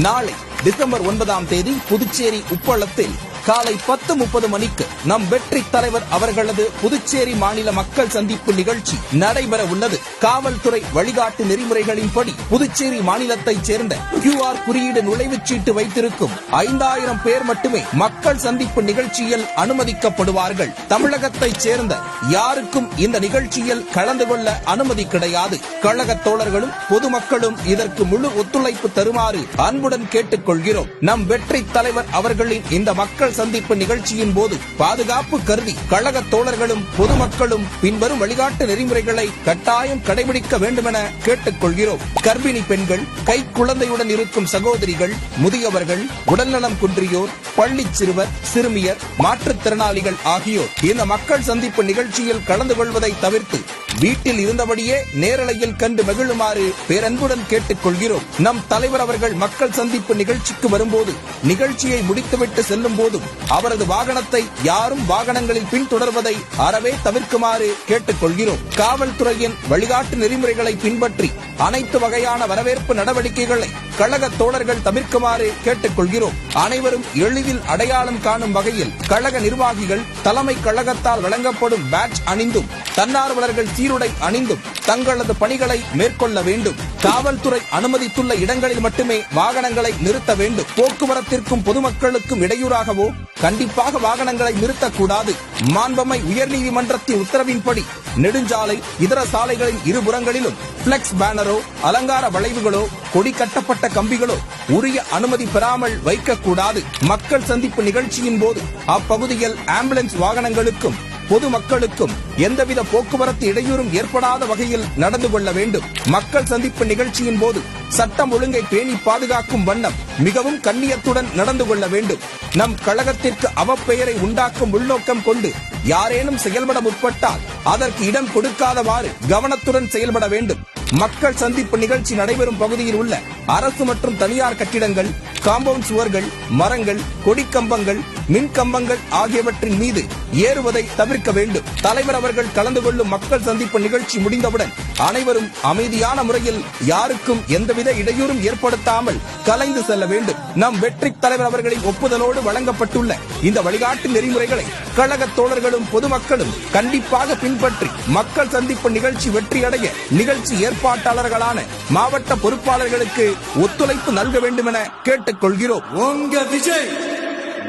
நாளை டிசம்பர் 9 புதுச்சேரி உப்பளத்தில் காலை 10:30 மணிக்கு நம் வெற்றி தலைவர் அவர்களது புதுச்சேரி மாநில மக்கள் சந்திப்பு நிகழ்ச்சி நடைபெற உள்ளது. காவல்துறை வழிகாட்டு நெறிமுறைகளின்படி புதுச்சேரி மாநிலத்தைச் சேர்ந்த QR குறியீடு நுழைவுச்சீட்டு வைத்திருக்கும் 5000 பேர் மட்டுமே மக்கள் சந்திப்பு நிகழ்ச்சியில் அனுமதிக்கப்படுவார்கள். தமிழகத்தைச் சேர்ந்த யாருக்கும் இந்த நிகழ்ச்சியில் கலந்து கொள்ள அனுமதி கிடையாது. கழக தோழர்களும் பொதுமக்களும் இதற்கு முழு ஒத்துழைப்பு தருமாறு அன்புடன் கேட்டுக்கொள்கிறோம். நம் வெற்றி தலைவர் அவர்களின் இந்த மக்கள் சந்திப்பு நிகழ்ச்சியின் போது பாதுகாப்பு கருதி கழக தோழர்களும் பொதுமக்களும் பின்வரும் வழிகாட்டு நெறிமுறைகளை கட்டாயம் கடைபிடிக்க வேண்டுமென கேட்டுக்கொள்கிறோம். கர்ப்பிணி பெண்கள், கை குழந்தையுடன் இருக்கும் சகோதரிகள், முதியவர்கள், உடல்நலம் குன்றியோர், பள்ளி சிறுவர், சிறுமியர், மாற்றுத்திறனாளிகள் ஆகியோர் இந்த மக்கள் சந்திப்பு நிகழ்ச்சியில் கலந்து கொள்வதை தவிர்த்து வீட்டில் இருந்தபடியே நேரலையில் கண்டு மகிழுமாறு பேரன்புடன் கேட்டுக்கொள்கிறோம். நம் தலைவர் அவர்கள் மக்கள் சந்திப்பு நிகழ்ச்சிக்கு வரும்போது நிகழ்ச்சியை முடித்துவிட்டு செல்லும் போதும் அவரது வாகனத்தை யாரும் வாகனங்களில் பின்தொடர்வதை அறவே தவிர்க்குமாறு கேட்டுக்கொள்கிறோம். காவல்துறையின் வழிகாட்டு நெறிமுறைகளை பின்பற்றி அனைத்து வகையான வரவேற்பு நடவடிக்கைகளை கழக தோழர்கள் தவிர்க்குமாறு கேட்டுக்கொள்கிறோம். அனைவரும் எளிதில் அடையாளம் காணும் வகையில் கழக நிர்வாகிகள் தலைமை கழகத்தால் வழங்கப்படும் பேட்ஜ் அணிந்தும் தன்னார்வலர்கள் சீருடை அணிந்தும் தங்களது பணிகளை மேற்கொள்ள வேண்டும். காவல்துறை அனுமதித்துள்ள இடங்களில் மட்டுமே வாகனங்களை நிறுத்த வேண்டும். போக்குவரத்திற்கும் பொதுமக்களுக்கும் இடையூறாகவோ கண்டிப்பாக வாகனங்களை நிறுத்தக்கூடாது. மாண்பமை உயர்நீதிமன்றத்தின் உத்தரவின்படி நெடுஞ்சாலை இதர சாலைகளின் இருபுறங்களிலும் பிளெக்ஸ் பேனரோ அலங்கார வளைவுகளோ கொடி கட்டப்பட்ட கம்பிகளோ உரிய அனுமதி பெறாமல் வைக்கக்கூடாது. மக்கள் சந்திப்பு நிகழ்ச்சியின் போது அப்பகுதியில் ஆம்புலன்ஸ் வாகனங்களுக்கும் பொதுமக்களுக்கும் எந்தவித போக்குவரத்து இடையூறும் ஏற்படாத வகையில் நடந்து கொள்ள வேண்டும். மக்கள் சந்திப்பு நிகழ்ச்சியின் போது சட்டம் ஒழுங்கை பேணி பாதுகாக்கும் வண்ணம் மிகவும் கண்ணியத்துடன் நடந்து கொள்ள வேண்டும். நம் கழகத்திற்கு அவப்பெயரை உண்டாக்கும் உள்நோக்கம் கொண்டு யாரேனும் செயல்பட முற்பட்டால் அதற்கு இடம் கொடுக்காதவாறு கவனத்துடன் செயல்பட வேண்டும். மக்கள் சந்திப்பு நிகழ்ச்சி நடைபெறும் பகுதியில் உள்ள அரசு மற்றும் தனியார் கட்டிடங்கள், காம்பவுண்ட் சுவர்கள், மரங்கள், கொடிக்கம்பங்கள், மின் கம்பங்கள் ஆகியவற்றின் மீது ஏறுவதை தவிர்க்க வேண்டும். தலைவர் அவர்கள் கலந்து கொள்ளும் மக்கள் சந்திப்பு நிகழ்ச்சி முடிந்தவுடன் அனைவரும் அமைதியான முறையில் யாருக்கும் எந்தவித இடையூறும் ஏற்படுத்தாமல் கலைந்து செல்ல வேண்டும். நம் வெற்றி தலைவர் அவர்களின் ஒப்புதலோடு வழங்கப்பட்டுள்ள இந்த வழிகாட்டு நெறிமுறைகளை கழக தோழர்களும் பொதுமக்களும் கண்டிப்பாக பின்பற்றி மக்கள் சந்திப்பு நிகழ்ச்சி வெற்றியடைய நிகழ்ச்சி ஏற்பாட்டாளர்களான மாவட்ட பொறுப்பாளர்களுக்கு ஒத்துழைப்பு நல்க வேண்டும் என கேட்டுக்கொள்கிறோம். உங்க விஜய்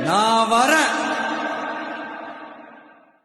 நான் வரேன்.